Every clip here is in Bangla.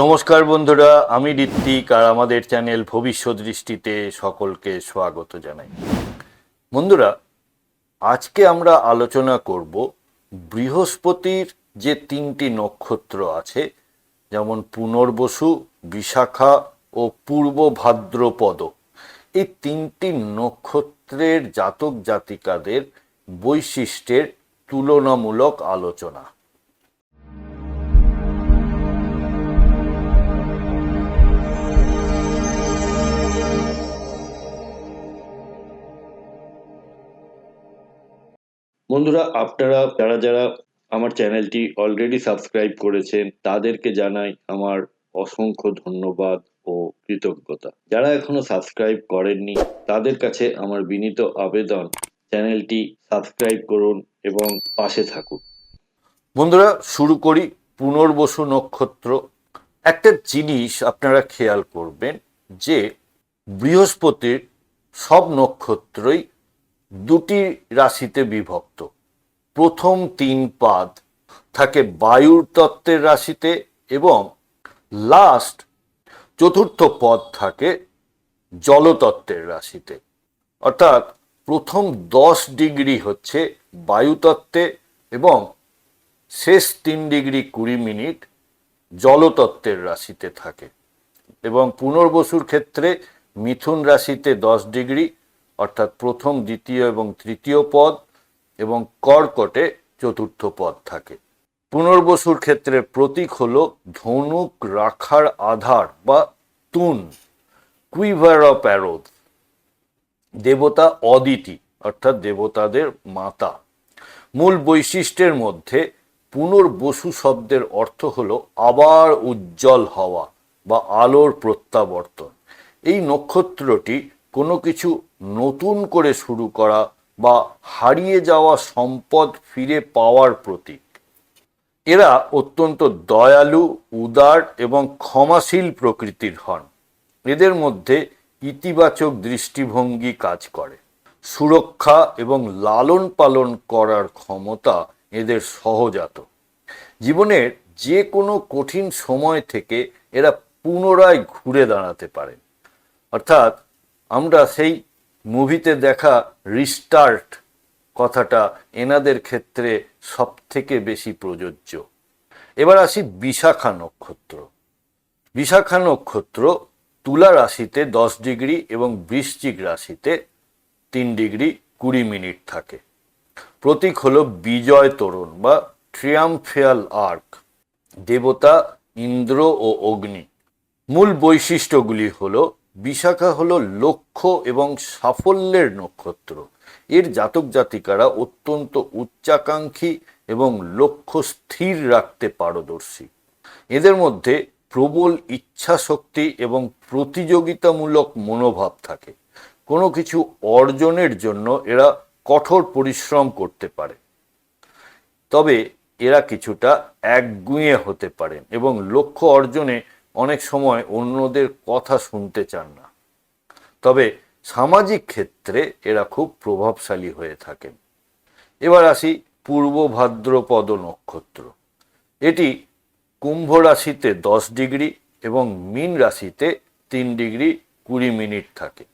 নমস্কার বন্ধুরা, আমি ঋত্বিক আর আমাদের চ্যানেল ভবিষ্যৎ দৃষ্টিতে সকলকে স্বাগত জানাই। বন্ধুরা, আজকে আমরা আলোচনা করব বৃহস্পতির যে তিনটি নক্ষত্র আছে, যেমন পুনর্বসু, বিশাখা ও পূর্ব ভাদ্রপদ। এই তিনটি নক্ষত্রের জাতক জাতিকাদের বৈশিষ্ট্যের তুলনামূলক আলোচনা। বন্ধুরা, আপনারা যারা আমার চ্যানেলটি অলরেডি সাবস্ক্রাইব করেছেন তাদেরকে জানাই আমার অসংখ্য ধন্যবাদ ও কৃতজ্ঞতা। যারা এখনো সাবস্ক্রাইব করেননি তাদের কাছে আমার বিনীত আবেদন, চ্যানেলটি সাবস্ক্রাইব করুন এবং পাশে থাকুন। বন্ধুরা, শুরু করি পুনর্বসু নক্ষত্র। একটা জিনিস আপনারা খেয়াল করবেন যে বৃহস্পতির সব নক্ষত্রই দুটি রাশিতে বিভক্ত। প্রথম তিন পাদ থাকে বায়ুর তত্ত্বের রাশিতে এবং লাস্ট চতুর্থ পদ থাকে জলতত্ত্বের রাশিতে। অর্থাৎ প্রথম 10 ডিগ্রি হচ্ছে বায়ুতত্ত্বে এবং শেষ 3 ডিগ্রি 20 মিনিট জলতত্ত্বের রাশিতে থাকে। এবং পুনর্বসুর ক্ষেত্রে মিথুন রাশিতে 10 ডিগ্রি, অর্থাৎ প্রথম, দ্বিতীয় এবং তৃতীয় পদ, এবং কর্কটে চতুর্থ পদ থাকে। পুনর্বসুর ক্ষেত্রে প্রতীক হল ধনুক রাখার আধার বা তুন, কুইভার অফ অ্যারোজ। দেবতা অদিতি, অর্থাৎ দেবতাদের মাতা। মূল বৈশিষ্ট্যের মধ্যে পুনর্বসু শব্দের অর্থ হল আবার উজ্জ্বল হওয়া বা আলোর প্রত্যাবর্তন। এই নক্ষত্রটি কোনো কিছু নতুন করে শুরু করা বা হারিয়ে যাওয়া সম্পদ ফিরে পাওয়ার প্রতীক। এরা অত্যন্ত দয়ালু, উদার এবং ক্ষমাশীল প্রকৃতির হন। এদের মধ্যে ইতিবাচক দৃষ্টিভঙ্গি কাজ করে। সুরক্ষা এবং লালন পালন করার ক্ষমতা এদের সহজাত। জীবনের যে কোনো কঠিন সময় থেকে এরা পুনরায় ঘুরে দাঁড়াতে পারেন। অর্থাৎ আমরা সেই মুভিতে দেখা রিস্টার্ট কথাটা এনাদের ক্ষেত্রে সব থেকে বেশি প্রযোজ্য। এবার আসি বিশাখা নক্ষত্র। বিশাখা নক্ষত্র তুলা রাশিতে 10 ডিগ্রি এবং বৃশ্চিক রাশিতে 3 ডিগ্রি 20 মিনিট থাকে। প্রতীক হলো বিজয় তোরণ বা ট্রিয়াম্ফিয়াল আর্ক। দেবতা ইন্দ্র ও অগ্নি। মূল বৈশিষ্ট্যগুলি হলো বিশাখা হলো লক্ষ্য এবং সাফল্যের নক্ষত্র। এর জাতক জাতিকারা অত্যন্ত উচ্চাকাঙ্ক্ষী এবং লক্ষ্য স্থির রাখতে পারদর্শী। এদের মধ্যে প্রবল ইচ্ছাশক্তি এবং প্রতিযোগিতামূলক মনোভাব থাকে। কোনো কিছু অর্জনের জন্য এরা কঠোর পরিশ্রম করতে পারে। তবে এরা কিছুটা একগুঁয়ে হতে পারেন এবং লক্ষ্য অর্জনে অনেক সময় অন্যদের কথা শুনতে চান না। তবে সামাজিক ক্ষেত্রে এরা খুব প্রভাবশালী হয়ে থাকেন। এবার আসি পূর্ব ভাদ্রপদ নক্ষত্র। এটি কুম্ভ রাশিতে 10 ডিগ্রি এবং মীন রাশিতে 3 ডিগ্রি 20 মিনিট থাকে।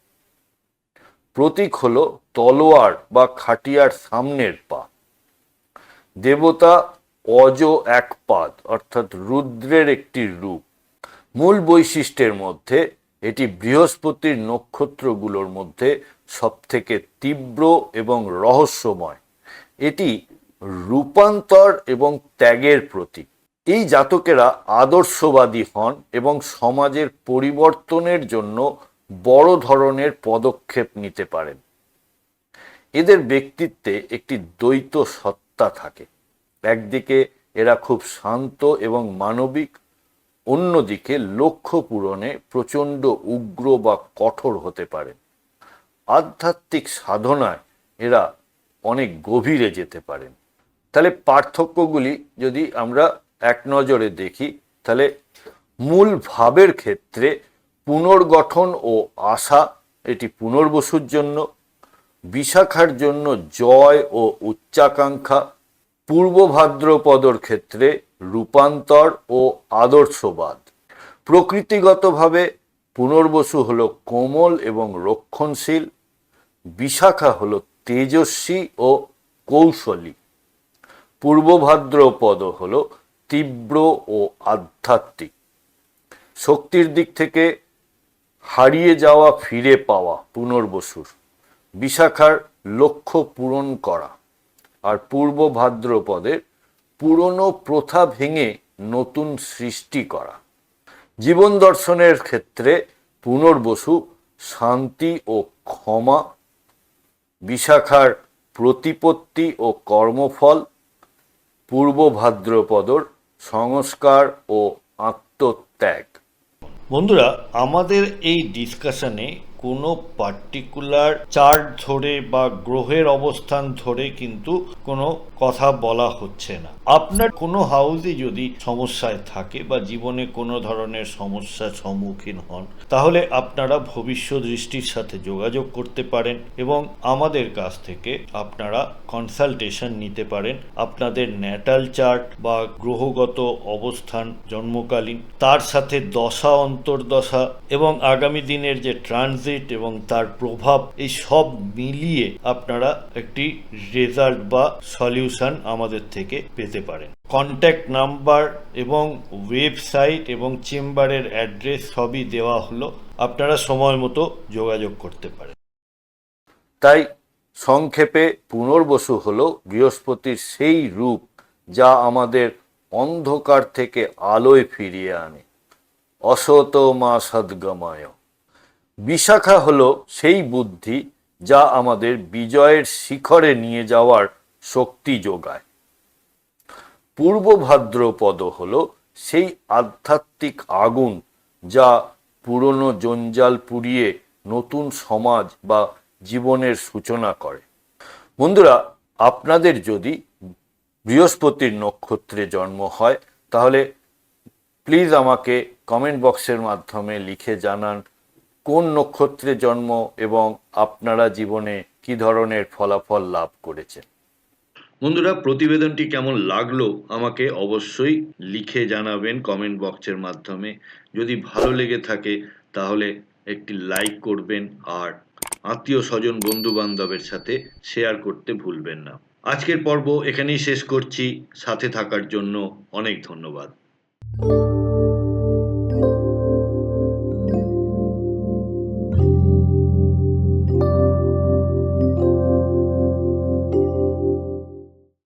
প্রতীক হল তলোয়ার বা খাটিয়ার সামনের পা। দেবতা অজ এক পাদ, অর্থাৎ রুদ্রের একটি রূপ। মূল বৈশিষ্ট্যের মধ্যে এটি বৃহস্পতির নক্ষত্রগুলোর মধ্যে সবথেকে তীব্র এবং রহস্যময়। এটি রূপান্তর এবং ত্যাগের প্রতীক। এই জাতকেরা আদর্শবাদী হন এবং সমাজের পরিবর্তনের জন্য বড় ধরনের পদক্ষেপ নিতে পারেন। এদের ব্যক্তিত্বে একটি দ্বৈত সত্তা থাকে। একদিকে এরা খুব শান্ত এবং মানবিক, অন্যদিকে লক্ষ্য পূরণে প্রচণ্ড উগ্র বা কঠোর হতে পারেন। আধ্যাত্মিক সাধনায় এরা অনেক গভীরে যেতে পারেন। তাহলে পার্থক্যগুলি যদি আমরা এক নজরে দেখি, তাহলে মূল ভাবের ক্ষেত্রে পুনর্গঠন ও আশা, এটি পুনর্বসুর জন্য। বিশাখার জন্য জয় ও উচ্চাকাঙ্ক্ষা। পূর্ব ভাদ্রপদর ক্ষেত্রে রূপান্তর ও আদর্শবাদ। প্রকৃতিগতভাবে পুনর্বসু হলো কোমল এবং রক্ষণশীল, বিশাখা হলো তেজস্বী ও কৌশলী, পূর্ব ভাদ্রপদ হলো তীব্র ও আধ্যাত্মিক। শক্তির দিক থেকে হারিয়ে যাওয়া ফিরে পাওয়া পুনর্বসুর, বিশাখার লক্ষ্য পূরণ করা, আর পূর্ব ভাদ্রপদের পুরনো প্রথা ভেঙে নতুন সৃষ্টি করা। জীবন দর্শনের ক্ষেত্রে পুনর্বসু শান্তি ও ক্ষমা, বিশাখার প্রতিপত্তি ও কর্মফল, পূর্ব ভাদ্রপদর সংস্কার ও আত্মত্যাগ। বন্ধুরা, আমাদের এই ডিসকাশনে কোনো পার্টিকুলার চার্ট ধরে বা গ্রহের অবস্থান ধরে কিন্তু কোনো কথা বলা হচ্ছে না। আপনার কোনো হাউসে যদি সমস্যায় থাকে বা জীবনে কোনো ধরনের সমস্যার সম্মুখীন হন, তাহলে আপনারা ভবিষ্যৎ দৃষ্টির সাথে যোগাযোগ করতে পারেন এবং আমাদের কাছ থেকে আপনারা কনসালটেশন নিতে পারেন। আপনাদের ন্যাটাল চার্ট বা গ্রহগত অবস্থান জন্মকালীন, তার সাথে দশা অন্তর্দশা এবং আগামী দিনের যে ট্রানজিট এবং তার প্রভাব, এই সব মিলিয়ে আপনারা একটি রেজাল্ট বা সলিউশন আমাদের থেকে পেতে পারেন। কন্ট্যাক্ট নাম্বার এবং ওয়েবসাইট এবং চেম্বারের অ্যাড্রেস সবই দেওয়া হলো, আপনারা সময় মতো যোগাযোগ করতে পারেন। তাই সংক্ষেপে পুনর্বসু হলো বৃহস্পতির সেই রূপ যা আমাদের অন্ধকার থেকে আলোয় ফিরিয়ে আনে, অসত মা সদ্গময়। বিশাখা হলো সেই বুদ্ধি যা আমাদের বিজয়ের শিখরে নিয়ে যাওয়ার শক্তি যোগায়। পূর্ব ভাদ্রপদ হলো সেই আধ্যাত্মিক আগুন যা পুরনো জঞ্জাল পুড়িয়ে নতুন সমাজ বা জীবনের সূচনা করে। বন্ধুরা, আপনাদের যদি বৃহস্পতির নক্ষত্রে জন্ম হয় তাহলে প্লিজ আমাকে কমেন্ট বক্সের মাধ্যমে লিখে জানান কোন নক্ষত্রে জন্ম এবং আপনারা জীবনে কি ধরনের ফলাফল লাভ করেছেন। বন্ধুরা, প্রতিবেদনটি কেমন লাগলো আমাকে অবশ্যই লিখে জানাবেন কমেন্ট বক্সের মাধ্যমে। যদি ভালো লেগে থাকে তাহলে একটি লাইক করবেন আর আত্মীয় স্বজন বন্ধু বান্ধবের সাথে শেয়ার করতে ভুলবেন না। আজকের পর্ব এখানেই শেষ করছি। সাথে থাকার জন্য অনেক ধন্যবাদ।